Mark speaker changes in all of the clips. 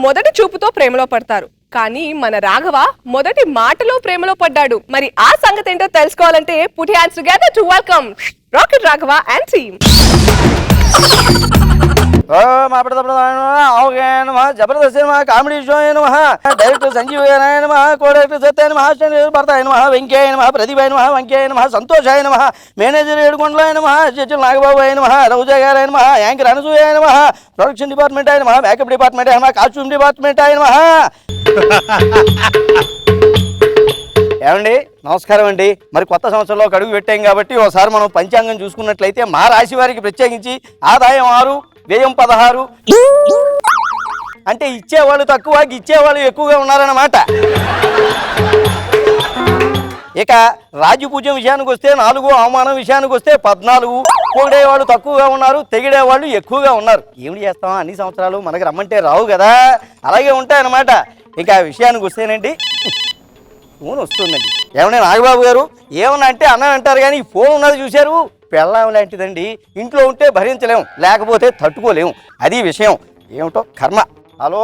Speaker 1: మొదటి చూపుతో ప్రేమలో పడతారు. కానీ మన రాఘవ మొదటి మాటలో ప్రేమలో పడ్డాడు. మరి ఆ సంగతి ఏంటో తెలుసుకోవాలంటే put hands together to welcome rocket Raghava and team.
Speaker 2: Jabardasth comedy show director Sanjeev co director Satya భర్త వెంకయ్య ప్రదీప్ వెంకయ్య సంతోష్ మేనేజర్ ఏడుకొండల చర్చల నాగబాబు రౌజా గారు anchor Anasuya production department makeup department costume department ఏమండి నమస్కారం అండి. మరి కొత్త సంవత్సరంలో అడుగు పెట్టాం కాబట్టి ఒకసారి మనం పంచాంగం చూసుకున్నట్లయితే మా రాశి వారికి ప్రత్యేకించి ఆదాయం 6, వ్యయం 16. అంటే ఇచ్చేవాళ్ళు తక్కువ ఇచ్చేవాళ్ళు ఎక్కువగా ఉన్నారన్నమాట. ఇక రాజ్యపూజ్యం విషయానికి వస్తే 4, అవమానం విషయానికి వస్తే 14. పొగిడేవాళ్ళు తక్కువగా ఉన్నారు, తెగిడేవాళ్ళు ఎక్కువగా ఉన్నారు. ఏమిటి చేస్తాం, అన్ని సంవత్సరాలు మనకు రమ్మంటే రావు కదా, అలాగే ఉంటాయన్నమాట. ఇక విషయానికి వస్తేనండి ఫోన్ వస్తుందండి. ఏమన్నా నాగబాబు గారు ఏమన్నా అంటే అన్నం అంటారు కానీ ఫోన్ ఉన్నది చూశారు, పెళ్ళాం లాంటిదండి. ఇంట్లో ఉంటే భరించలేము, లేకపోతే తట్టుకోలేము. అది విషయం. ఏమిటో కర్మ. హలో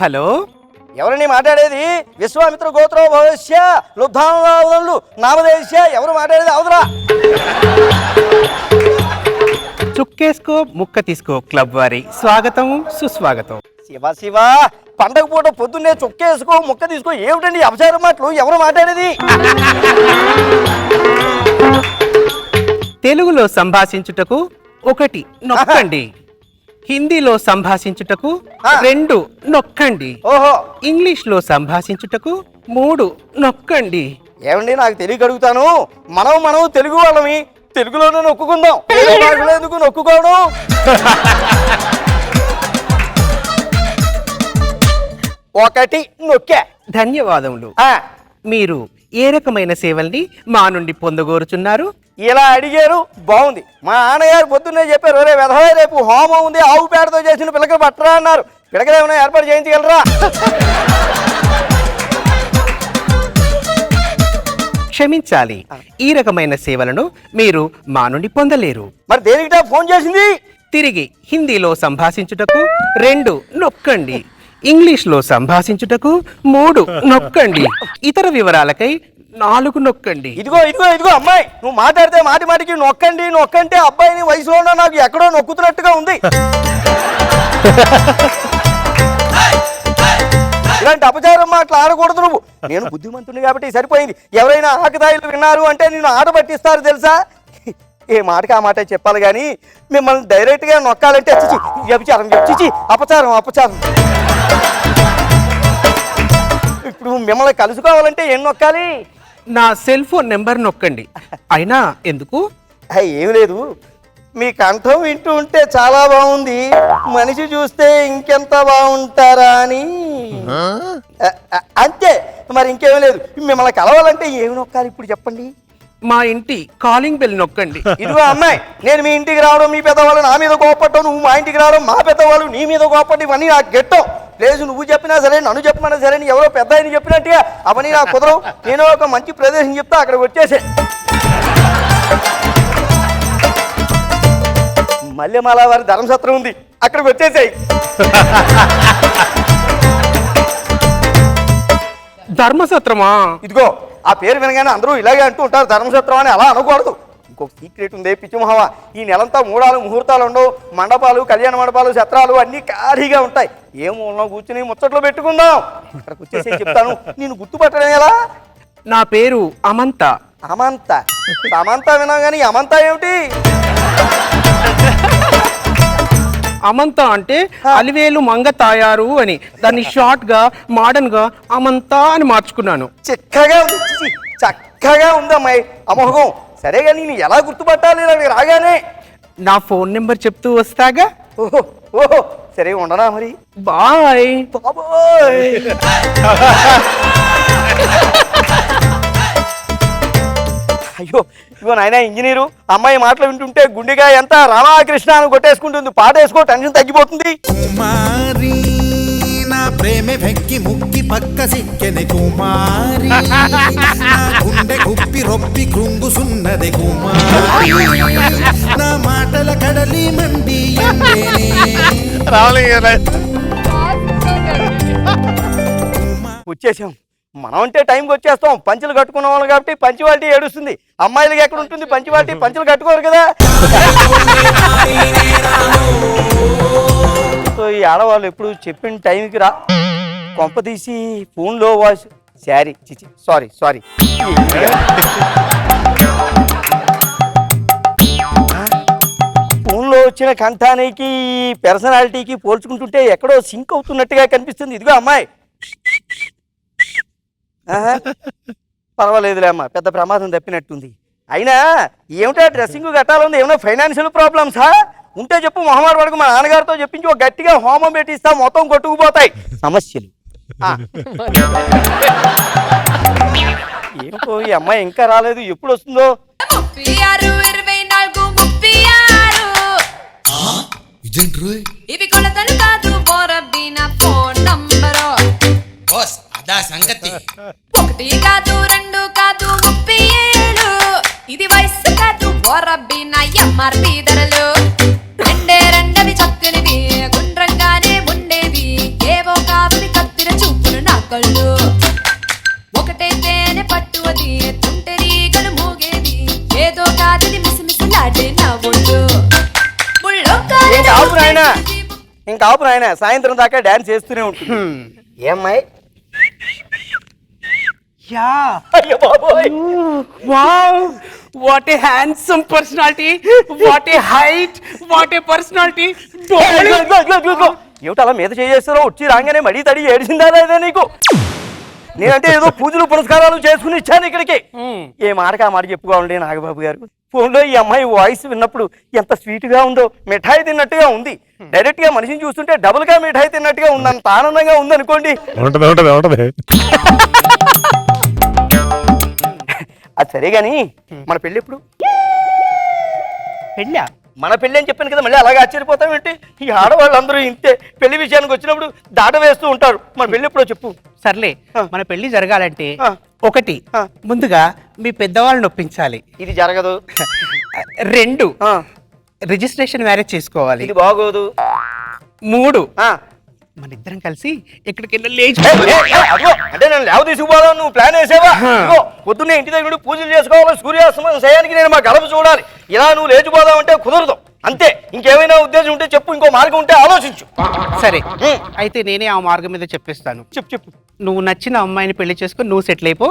Speaker 3: హలో,
Speaker 2: ఎవరండి మాట్లాడేది? విశ్వామిత్ర గోత్రో భవిష్య లుబ్ధానులు నామదేశ్య. ఎవరు మాట్లాడేది? అవసరా
Speaker 3: చుక్కేసుకో ముక్క తీసుకో క్లబ్ వారి స్వాగతం సుస్వాగతం.
Speaker 2: శివ శివ, పండగ పూట పొద్దున్నే చొక్కేసుకో ముక్క తీసుకో ఏమిటండి అపచారం మాటలు? ఎవరు మాట్లాడేది?
Speaker 3: తెలుగులో సంభాషించుటకు 1 నొక్కండి, హిందీలో సంభాషించుటకు 2 నొక్కండి,
Speaker 2: ఓహో,
Speaker 3: ఇంగ్లీష్ లో సంభాషించుటకు 3 నొక్కండి.
Speaker 2: ఏమండి నాకు తెలియక అడుగుతాను. మనం తెలుగు వాళ్ళమి, తెలుగులోనే నొక్కుకుందాం. ఎందుకు నొక్కుకోవడం? ఒకటి నొక్కా.
Speaker 3: ధన్యవాదములు. మీరు ఏ రకమైన సేవల్ని మా నుండి పొందగోరుచున్నారు?
Speaker 2: ఇలా అడిగారు, బాగుంది. మా నాన్నగారు పొద్దున్నే చెప్పారు, ఒరే వెధవా రేపు హోమం ఉంది, ఆవు పేడతో చేసిన పిల్లకలు పట్టరా అన్నారు. పిల్లకలు ఏమైనా ఏర్పాటు చేయించగలరా?
Speaker 3: క్షమించాలి, ఈ రకమైన సేవలను మీరు మా నుండి పొందలేరు.
Speaker 2: మరి దేనికిటా ఫోన్ చేసింది?
Speaker 3: తిరిగి హిందీలో సంభాషించుటకు 2 నొక్కండి, ఇంగ్లీష్ లో సంభాషించుటకు 3 నొక్కండి, ఇతర వివరాలకై 4 నొక్కండి.
Speaker 2: ఇదిగో అమ్మాయి, నువ్వు మాట్లాడితే మాటికి నొక్కంటే అబ్బాయిని వయసులో నాకు ఎక్కడో నొక్కుతున్నట్టుగా ఉంది. ఇలాంటి అపచారం మాటలు ఆడకూడదు నువ్వు. నేను బుద్ధిమంతుని కాబట్టి సరిపోయింది. ఎవరైనా ఆకతాయిలు విన్నారు అంటే నేను ఆట పట్టిస్తారు తెలుసా? ఏ మాటకి ఆ మాట చెప్పాలి కానీ మిమ్మల్ని డైరెక్ట్గా నొక్కాలంటే వ్యభిచారం, అపచారం. ఇప్పుడు మిమ్మల్ని కలుసుకోవాలంటే ఏం నొక్కాలి?
Speaker 3: నా సెల్ ఫోన్ నెంబర్ నొక్కండి. అయినా ఎందుకు?
Speaker 2: ఏమి లేదు, మీ కంఠం వింటూ ఉంటే చాలా బాగుంది, మనిషి చూస్తే ఇంకెంత బాగుంటారా అని. అంతే, మరి ఇంకేమీ లేదు. మిమ్మల్ని కలవాలంటే ఏమి నొక్కాలి ఇప్పుడు చెప్పండి?
Speaker 3: మా ఇంటి కాలింగ్ బెల్ నొక్కండి.
Speaker 2: ఇదిగో అమ్మాయి, నేను మీ ఇంటికి రావడం, మీ పెద్దవాళ్ళు నా మీద కోపట్టడం, నువ్వు మా ఇంటికి రావడం, మా పెద్దవాళ్ళు నీ మీద కోపట్టడం, ఇవన్నీ నాకు గెట్టం. లేదు నువ్వు చెప్పినా సరే, నన్ను చెప్పినా సరే, ఎవరో పెద్ద ఆయన చెప్పినట్టుగా అవన్నీ నాకు కుదరవు. నేను ఒక మంచి ప్రదేశం చెప్తా, అక్కడికి వచ్చేసే. మల్లెమాల వారి ధర్మసత్రం ఉంది, అక్కడికి వచ్చేసాయి.
Speaker 3: ధర్మసత్రమా?
Speaker 2: ఇదిగో ఆ పేరు వినగానే అందరూ ఇలాగే అంటూ ఉంటారు, ధర్మసత్రం అని. అలా అనకూడదు. ఇంకొక సీక్రెట్ ఉంది పిచ్చిమహవా. ఈ నెలంతా 3 ముహూర్తాలు ఉండవు. మండపాలు, కళ్యాణ మండపాలు, సత్రాలు అన్నీ ఖాళీగా ఉంటాయి. ఏ మూలలో కూర్చుని ముచ్చట్లో పెట్టుకుందాం. అక్కడికి వచ్చేసి చెప్తాను. నేను గుర్తుపట్టడం ఎలా?
Speaker 3: నా పేరు అమంత.
Speaker 2: అమంత వినా కానీ అమంత ఏమిటి?
Speaker 3: అమంత అంటే అలివేలు మంగ తాయారు అని. దాన్ని షార్ట్ గా మోడర్న్ గా అమంత అని మార్చుకున్నాను.
Speaker 2: చక్కగా ఉంది అమ్మాయి అమోఘం. సరేగా నేను ఎలా గుర్తుపట్టాలి రాగానే?
Speaker 3: నా ఫోన్ నెంబర్ చెప్తూ వస్తాగా.
Speaker 2: ఓహో సరే ఉండనా మరి.
Speaker 3: బాయ్.
Speaker 2: అయ్యో ఇగో నాయన ఇంజనీరు, అమ్మాయి మాటలు వింటుంటే గుండెగా ఎంత రామకృష్ణ అని కొట్టేసుకుంటుంది. పాటేసుకో, టెన్షన్ తగ్గిపోతుంది.
Speaker 4: కుమారి నా ప్రేమే వెక్కి ముక్కి పక్క సిక్కెని కుమారి, నా గుండె గుప్పి రొప్పి కృంగుసున్నది కుమారి, నా మాటల కడలి మండి
Speaker 2: వచ్చేసాం. మనం అంటే టైంకి వచ్చేస్తాం. పంచులు కట్టుకున్న వాళ్ళు కాబట్టి పంచివాల్టీ ఏడుస్తుంది. అమ్మాయిలకి ఎక్కడ ఉంటుంది పంచివాల్టీ? పంచులు కట్టుకోరు కదా. సో ఈ ఆడవాళ్ళు ఎప్పుడు చెప్పిన టైంకి రా. కొంప తీసి ఫోన్లో వాయిస్ శారీ చిచి సారీ ఫోన్లో వచ్చిన కంఠానికి పర్సనాలిటీకి పోల్చుకుంటుంటే ఎక్కడో సింక్ అవుతున్నట్టుగా కనిపిస్తుంది. ఇదిగో అమ్మాయి. పర్వాలేదులే అమ్మా, పెద్ద ప్రమాదం తప్పినట్టుంది. అయినా ఏమిటా డ్రెస్సింగ్ కట్టాలంది? ఏమైనా ఫైనాన్షియల్ ప్రాబ్లమ్సా? ఉంటే చెప్పు, మొహమాట పడకు. మా నాన్నగారితో చెప్పించి ఒక గట్టిగా హోమం పెట్టిస్తా, మొత్తం కొట్టుకుపోతాయి సమస్యలు. ఏమిటో ఈ అమ్మాయి ఇంకా రాలేదు, ఎప్పుడు వస్తుందో?
Speaker 5: ఇవి కొలతలు కాదు బోరబ్బిన ఫోన్ నంబరు.
Speaker 6: బాస్ అదా సంగతి.
Speaker 5: 1 కాదు 2 కాదు 37. ఇది వయసు కాదు బోరబ్బిన ఎంఆర్పి ధరలు. రెండవి చక్కనివి గుండ్రంగానే ఉండేవి. ఏవో కావి కత్తిర చూపులు నా కళ్ళు. ఒకటే తేనె పట్టువది తుంటెరీగలు మోగేది. ఏదో కాదిది మిసిమిసిలాడే నా ఒళ్ళు.
Speaker 2: ఇంకా ఆపు నాయన, సాయంత్రం దాకా డాన్స్ చేస్తూనే ఉంటుంది. ఏమ్మాయి? అయ్యో బాబోయ్,
Speaker 3: wow, what a handsome personality, what a height, what a personality.
Speaker 2: ఏమిటి అలా మీద చేస్తారో? వచ్చి రాగానే మడి తడి ఏడిసిందా లేదా నీకు? నేనంటే ఏదో పూజలు పురస్కారాలు చేసుకుని ఇచ్చాను ఇక్కడికి. ఏ మాటకి ఆ మాట చెప్పుకోవాలండి నాగబాబు గారు. ఫోన్లో ఈ అమ్మాయి వాయిస్ విన్నప్పుడు ఎంత స్వీట్ గా ఉందో, మిఠాయి తిన్నట్టుగా ఉంది. డైరెక్ట్ గా మనిషిని చూస్తుంటే డబుల్ గా మిఠాయి తిన్నట్టుగా ఉంది. అంత ఆనందంగా ఉంది అనుకోండి. అది సరే గాని మన పెళ్ళి ఎప్పుడు?
Speaker 3: పెళ్ళా?
Speaker 2: మన పెళ్ళి అని చెప్పాను కదా, మళ్ళీ అలాగే ఆశ్చర్యపోతాం ఏంటి? ఈ ఆడవాళ్ళందరూ ఇంతే, పెళ్లి విషయానికి వచ్చినప్పుడు దాట వేస్తూ ఉంటారు. మన పెళ్ళి ఎప్పుడో చెప్పు.
Speaker 3: సర్లే, మన పెళ్లి జరగాలంటే 1
Speaker 2: ఆ.
Speaker 3: ముందుగా మీ పెద్దవాళ్ళని ఒప్పించాలి.
Speaker 2: ఇది జరగదు.
Speaker 3: 2 రిజిస్ట్రేషన్ మ్యారేజ్ చేసుకోవాలి.
Speaker 2: ఇది బాగోదు.
Speaker 3: 3
Speaker 2: ఆ,
Speaker 3: మన ఇద్దరం కలిసి ఎక్కడికైనా లేచి
Speaker 2: అదిగో, అంటే నేను లేవ తీసుకుపోదాం నువ్వు ప్లాన్ వేసేవా? ఇదిగో, పొద్దున్నే ఇంటి దగ్గర నుండి పూజలు చేసుకోవాలి, సూర్యాస్తమయం సమయానికి నేను మా గడప చూడాలి. ఇలా నువ్వు లేచిపోదాం అంటే కుదరదు. అంతే. ఇంకేమైనా ఉద్దేశం ఉంటే చెప్పు, ఇంకో మార్గం ఉంటే ఆలోచించు.
Speaker 3: సరే, అయితే నేనే ఆ మార్గం మీద చెప్పిస్తాను.
Speaker 2: చెప్పు.
Speaker 3: నువ్వు నచ్చిన అమ్మాయిని పెళ్లి చేసుకొని నువ్వు సెటిల్ అయిపో,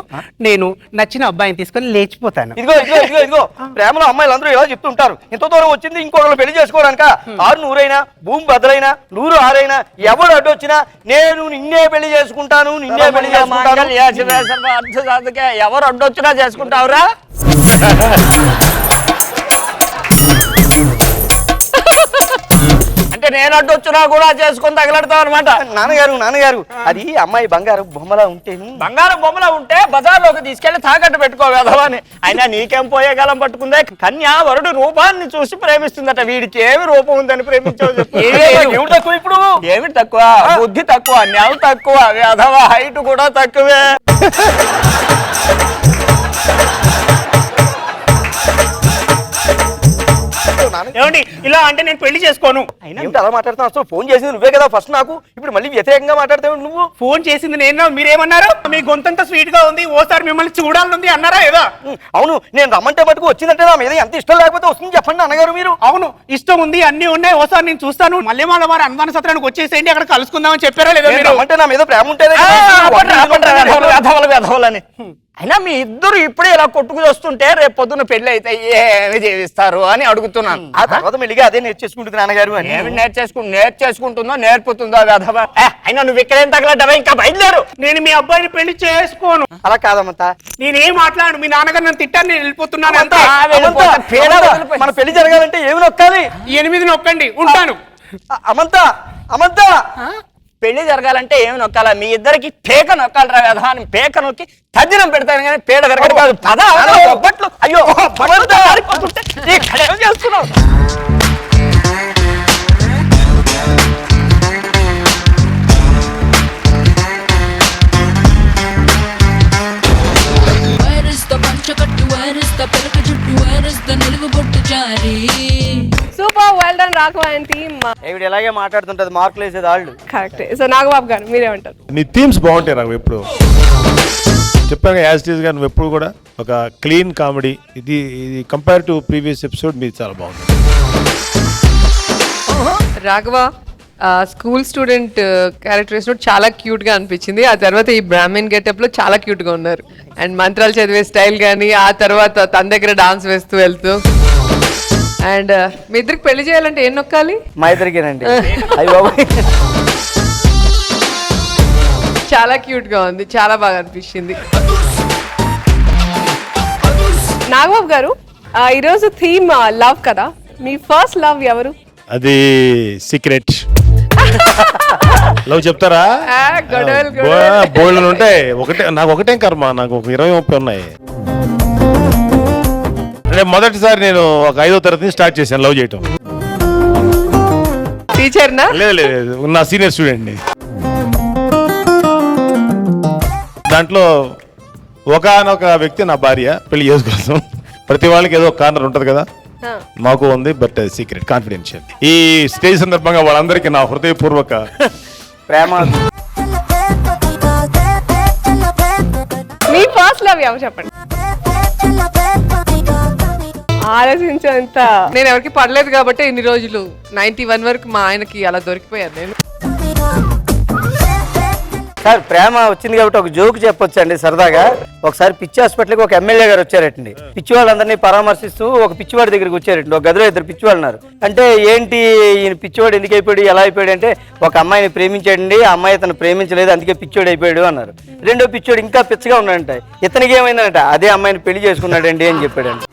Speaker 3: నేను నచ్చిన అబ్బాయిని తీసుకొని లేచిపోతాను.
Speaker 2: ఇదిగో ప్రేమలో అమ్మాయిలు అందరూ ఇలా చెప్తుంటారు. ఇంత దూరం వచ్చింది ఇంకొకరు పెళ్లి చేసుకోవడానిక? 6 100 భూమి బద్దలైనా 100 6 ఎవరు అడ్డొచ్చినా నేను నిన్నే పెళ్లి చేసుకుంటాను, నిన్నే పెళ్లి చేసుకుంటాను.
Speaker 7: ఎవరు అడ్డొచ్చినా చేసుకుంటావురా? అంటే నేను అడ్డొచ్చినా కూడా చేసుకొని తగలడతావు అనమాట.
Speaker 2: నాన్నగారు అది అమ్మాయి బంగారు బొమ్మలా ఉంటేను.
Speaker 7: బంగారం బొమ్మలా ఉంటే బజార్లోకి తీసుకెళ్లి తాకట్టు పెట్టుకోగలవని. అయినా నీకేం పోయే కాలం పట్టుకుందే? కన్యా వరుడు రూపాన్ని చూసి ప్రేమిస్తుందట. వీడికి ఏమి రూపం ఉందని ప్రేమించావు చెప్పు.
Speaker 2: ఏమిటి తక్కువ ఇప్పుడు?
Speaker 7: ఏమిటి తక్కువ? బుద్ధి తక్కువ, నెల తక్కువ, అథవా హైట్ కూడా తక్కువే.
Speaker 3: ఏమండి ఇలా అంటే నేను పెళ్లి చేసుకోను.
Speaker 2: ఏమిటి అలా మాట్లాడుతున్నావు? అసలు ఫోన్ చేసింది నువ్వే కదా ఫస్ట్ నాకు. ఇప్పుడు మళ్ళీ వ్యతిరేకంగా మాట్లాడతావు నువ్వు.
Speaker 3: ఫోన్ చేసింది నేను, మీరేమన్నారు? మీ గొంతంతా స్వీట్ గా ఉంది, ఓసారి మిమ్మల్ని చూడాలనుంది అన్నారా ఏదో?
Speaker 2: అవును, నేను రమ్మంటే మటుకు వచ్చిందంటే నా మీద ఎంత ఇష్టం లేకపోతే వస్తుంది చెప్పండి అన్నగారు మీరు.
Speaker 3: అవును, ఇష్టం ఉంది, అన్ని ఉన్నాయి, ఓసారి నేను చూస్తాను. మళ్ళీ వాళ్ళ వారు అనుమాన సత్రానికి వచ్చేసేయండి, అక్కడ కలుసుకుందామని చెప్పారా లేదా?
Speaker 2: అంటే నా మీద ప్రేమ ఉంటేనే
Speaker 7: వెధవలని. అయినా మీ ఇద్దరు ఇప్పుడే ఇలా కొట్టుకు వస్తుంటే రేపు పొద్దున్న పెళ్లి అయితే ఏమి జీవిస్తారు అని అడుగుతున్నాను.
Speaker 2: ఆ తర్వాత మెల్లిగా అదే నేర్చేసుకుంటుంది నాన్నగారు అని.
Speaker 7: ఏమి నేర్చేసుకుంటుందో నేర్పుతుందో కదా. అయినా నువ్వు ఇక్కడేం తగలడ్డావా? ఇంకా బయలుదేరు.
Speaker 3: నేను మీ అబ్బాయిని పెళ్లి చేసుకోను.
Speaker 2: అలా కాదమ్మంతా,
Speaker 3: నేనేం మాట్లాడు. మీ నాన్నగారు నన్ను తిట్టాను, నేను వెళ్ళిపోతున్నాను.
Speaker 2: మన పెళ్లి జరగాలంటే ఏమి నొక్కాలి?
Speaker 3: 8 నొక్కండి, ఉంటాను.
Speaker 2: అమంతా
Speaker 7: పెళ్లి జరగాలంటే ఏమి నొక్కాలా? మీ ఇద్దరికి పేక నొక్కాలి రా కదా అని పేక నొక్కి తద్దినం పెడతాను కానీ పేడ జరగదు కాదు. పద బొబ్బట్లు. అయ్యో ఇక్కడ చేస్తున్నావు.
Speaker 1: సూపర్, వెల్ డన్ రాఘవ ఏంటి
Speaker 2: ఈవిడ ఇలాగే మాట్లాడుతుంటది, మార్కులు వేసేది వాళ్ళు.
Speaker 1: కరెక్ట్. సో నాగబాబు గారు మీరేమంటారు?
Speaker 8: నీ థీమ్స్ బాగుంటాయి నాకు ఎప్పుడు చెప్పాను యాజ్ ఇట్ ఈస్ గా నువ్వు ఎప్పుడు కూడా ఒక క్లీన్ కామెడీ. ఇది కంపేర్ టు ప్రీవియస్ ఎపిసోడ్ మీది చాలా బాగుంది.
Speaker 9: రాఘవ స్కూల్ స్టూడెంట్ క్యారెక్టర్ వేసినప్పుడు చాలా క్యూట్ గా అనిపించింది. ఆ తర్వాత ఈ బ్రాహ్మణ్ గెటప్ లో చాలా క్యూట్ గా ఉన్నారు. అండ్ మంత్రాలు చదివే స్టైల్ కానీ, ఆ తర్వాత తన దగ్గర డాన్స్ వేస్తూ వెళ్తూ. అండ్ మీ ఇద్దరికి పెళ్లి చేయాలంటే ఏం నొక్కాలి?
Speaker 2: మా ఇద్దరికేనండి. అయ్యి బాబాయ్
Speaker 9: చాలా క్యూట్ గా ఉంది, చాలా బాగా అనిపించింది.
Speaker 1: నాగబాబు గారు ఈరోజు థీమ్ లవ్ కదా, మీ ఫస్ట్ లవ్ ఎవరు?
Speaker 8: అది సీక్రెట్. లవ్ చెప్తారా? బోల్డ్ ఉంటాయి. నాకు ఒకటే కర్మ, నాకు ఒక 20-30 ఉన్నాయి. అంటే మొదటిసారి నేను ఒక 5వ తరగతి స్టార్ట్ చేశాను లవ్ చేయటం.
Speaker 9: టీచర్ నా?
Speaker 8: లేదు, నా సీనియర్ స్టూడెంట్ ని. దాంట్లో ఒకనొక వ్యక్తి నా భార్య పెళ్లి చేసుకోసం. ప్రతి వాళ్ళకి ఏదో కార్నర్ ఉంటది కదా, మాకు ఉంది. But secret, confidential. ఈ స్టేజ్ సందర్భంగా వాళ్ళందరికీ నా హృదయపూర్వక
Speaker 2: ప్రేమ.
Speaker 1: మీ ఫస్ట్ లవ్ ఎవరు చెప్పండి? ఆలోచించేంత
Speaker 9: నేను ఎవరికి పడలేదు కాబట్టి ఇన్ని రోజులు 91 వరకు మా ఆయనకి అలా దొరికిపోయాను నేను.
Speaker 2: సార్ ప్రేమ వచ్చింది కాబట్టి ఒక జోక్ చెప్పొచ్చు అండి సరదాగా. ఒకసారి పిచ్చి హాస్పిటల్కి ఒక ఎమ్మెల్యే గారు వచ్చారటండి. పిచ్చి వాళ్ళందరినీ పరామర్శిస్తూ ఒక పిచ్చివాడి దగ్గరికి వచ్చారటండి. ఒక గదిలో 2 పిచ్చివాళ్ళు ఉన్నారు. అంటే ఏంటి ఈయన పిచ్చివాడు ఎందుకు అయిపోయాడు, ఎలా అయిపోయాడు అంటే, ఒక అమ్మాయిని ప్రేమించాడండి, ఆ అమ్మాయి అతను ప్రేమించలేదు, అందుకే పిచ్చివాడు అయిపోయాడు అన్నారు. రెండో పిచ్చివాడు ఇంకా పిచ్చగా ఉన్నాడంట. ఇతనికి ఏమైందంట, అదే అమ్మాయిని పెళ్లి చేసుకున్నాడండి అని చెప్పాడండి.